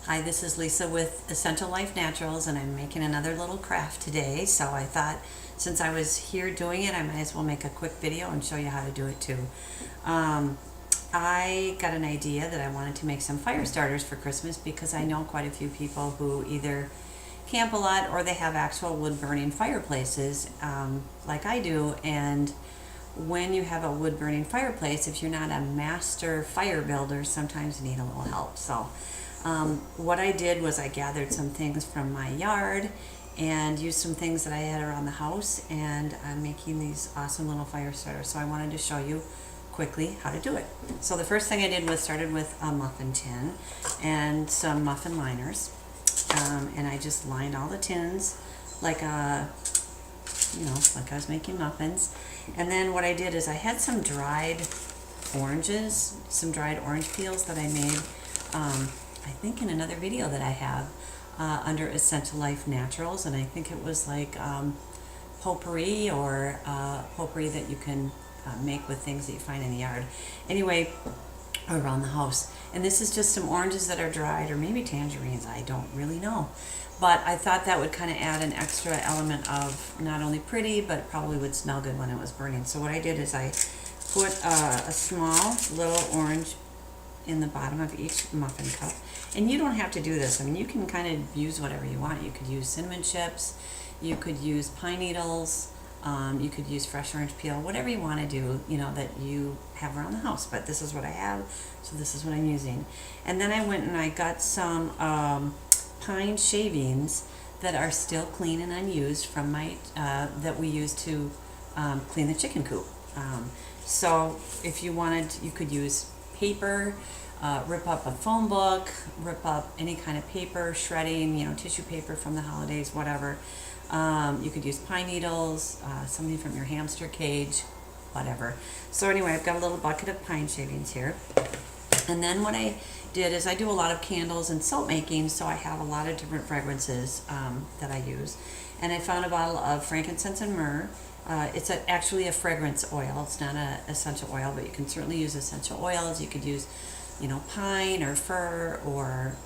Hi, this is Lisa with Essential Life Naturals, and I'm making another little craft today. So I thought since I was here doing it, I might as well make a quick video and show you how to do it too. Um, I got an idea that I wanted to make some fire starters for Christmas because I know quite a few people who either camp a lot or they have actual wood burning fireplaces like I do. And when you have a wood burning fireplace, if you're not a master fire builder, sometimes you need a little help. So what I did was I gathered some things from my yard and used some things that I had around the house, and I'm making these awesome little fire starters. So I wanted to show you quickly how to do it. So the first thing I did was started with a muffin tin and some muffin liners, and I just lined all the tins like like I was making muffins. And then what I did is I had some dried oranges, some dried orange peels that I made I think in another video that I have under Essential Life Naturals, and I think it was like potpourri or potpourri that you can make with things that you find in the yard. Anyway, around the house. And this is just some oranges that are dried, or maybe tangerines, I don't really know. But I thought that would kind of add an extra element of not only pretty, but probably would smell good when it was burning. So what I did is I put a small little orange in the bottom of each muffin cup. And you don't have to do this. I mean, you can kind of use whatever you want. You could use cinnamon chips, you could use pine needles, you could use fresh orange peel, whatever you want to do, that you have around the house. But this is what I have, so this is what I'm using. And then I went and I got some pine shavings that are still clean and unused from my that we used to clean the chicken coop. So if you wanted, you could use paper, rip up a phone book, rip up any kind of paper, shredding, tissue paper from the holidays, whatever. You could use pine needles, something from your hamster cage, whatever. So anyway, I've got a little bucket of pine shavings here. And then what I did is I do a lot of candles and soap making, so I have a lot of different fragrances that I use. And I found a bottle of frankincense and myrrh. It's actually a fragrance oil. It's not an essential oil, but you can certainly use essential oils. You could use, pine or fir or,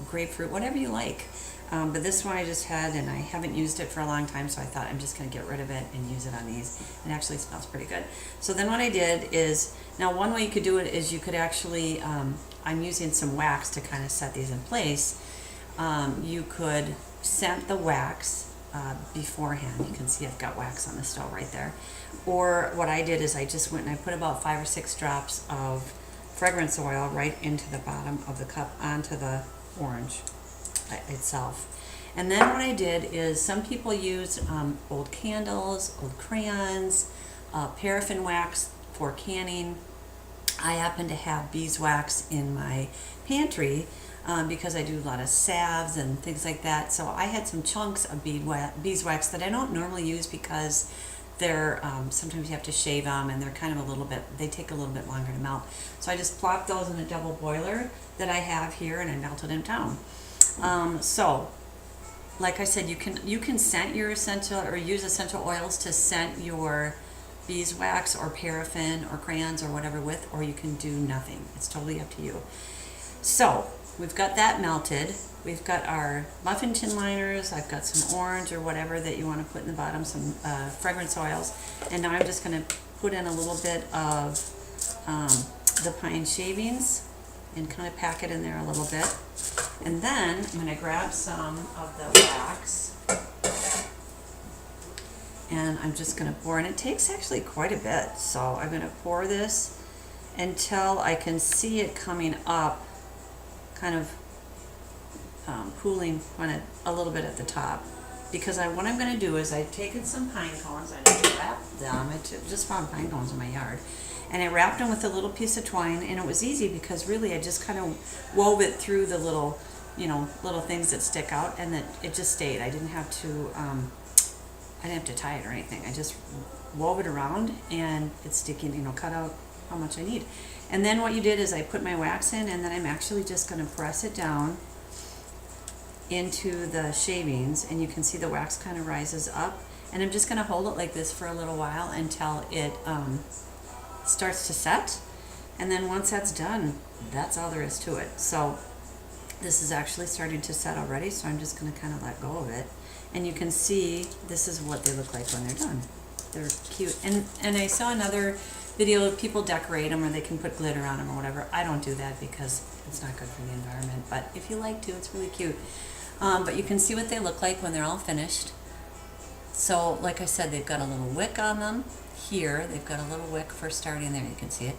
grapefruit, whatever you like. But this one I just had, and I haven't used it for a long time, so I thought I'm just going to get rid of it and use it on these. It actually smells pretty good. So then what I did is, now one way you could do it is you could actually, I'm using some wax to kind of set these in place. You could scent the wax beforehand. You can see I've got wax on the stove right there. Or what I did is I just went and I put about 5 or 6 drops of fragrance oil right into the bottom of the cup onto the orange itself. And then what I did is, some people use old candles, old crayons, paraffin wax for canning. I happen to have beeswax in my pantry because I do a lot of salves and things like that. So I had some chunks of beeswax that I don't normally use because they're sometimes you have to shave them, and they're kind of they take a little bit longer to melt. So I just plopped those in a double boiler that I have here, and I melted them down. So like I said, you can scent your essential, or use essential oils to scent your beeswax or paraffin or crayons or whatever with, or you can do nothing. It's totally up to you. So we've got that melted. We've got our muffin tin liners. I've got some orange or whatever that you want to put in the bottom, some fragrance oils. And now I'm just going to put in a little bit of the pine shavings and kind of pack it in there a little bit. And then I'm going to grab some of the wax, and I'm just going to pour, and it takes actually quite a bit. So I'm going to pour this until I can see it coming up, kind of pooling kind of a little bit at the top. Because what I'm going to do is I've taken some pine cones, I just wrapped them. I just found pine cones in my yard, and I wrapped them with a little piece of twine. And it was easy because really I just kind of wove it through the little, little things that stick out, and that it just stayed. I didn't have to tie it or anything. I just wove it around, and it's sticking, cut out how much I need. And then what you did is I put my wax in, and then I'm actually just going to press it down into the shavings, and you can see the wax kind of rises up, and I'm just going to hold it like this for a little while until it starts to set. And then once that's done, that's all there is to it. So This is actually starting to set already, so I'm just going to kind of let go of it. And you can see this is what they look like when they're done. They're cute. And I saw another video of people decorate them, or they can put glitter on them or whatever. I don't do that because it's not good for the environment, but if you like to, it's really cute. But you can see what they look like when they're all finished. So like I said, they've got a little wick on them here. They've got a little wick for starting there, you can see it.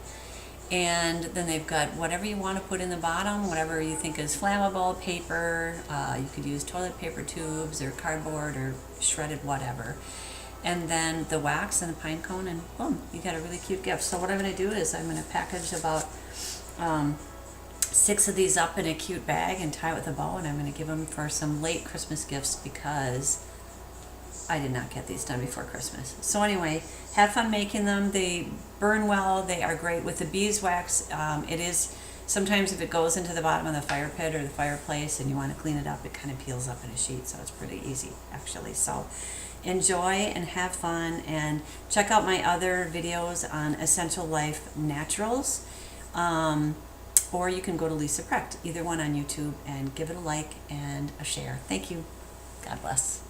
And then they've got whatever you want to put in the bottom, whatever you think is flammable, paper, you could use toilet paper tubes or cardboard or shredded whatever. And then the wax and the pine cone, and boom, you got a really cute gift. So what I'm going to do is I'm going to package about 6 of these up in a cute bag and tie it with a bow, and I'm going to give them for some late Christmas gifts because I did not get these done before Christmas. So anyway, have fun making them. They burn well. They are great with the beeswax. It is, sometimes if it goes into the bottom of the fire pit or the fireplace and you want to clean it up, it kind of peels up in a sheet, so it's pretty easy actually. So enjoy and have fun, and check out my other videos on Essential Life Naturals, or you can go to Lisa Precht, either one on YouTube, and give it a like and a share. Thank you. God bless.